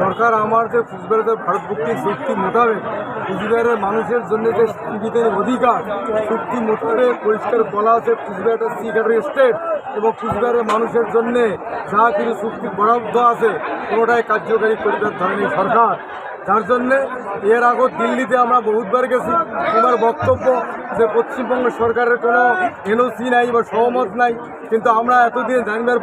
সরকার আমার যে কুচবিহারের ভারত মুক্তির চুক্তি মোতাবেক কুচবিহারের মানুষের জন্য যে সাংবিধানিক অধিকার চুক্তি মোতাবেক পরিষ্কার বলা আছে কুচবিহার সি ক্যাটাগরি স্টেট এবং কুচবিহারের মানুষের জন্য যা কিছু চুক্তি বরাদ্দ আছে কোনোটাই কার্যকারী করিবার ধরেনি সরকার। যার জন্যে এর আগত দিল্লিতে আমরা বহুতবার গেছি, তোমার বক্তব্য যে পশ্চিমবঙ্গ সরকারের কোনো এনওসি নাই বা সহমত নাই, কিন্তু আমরা এতদিন জানবার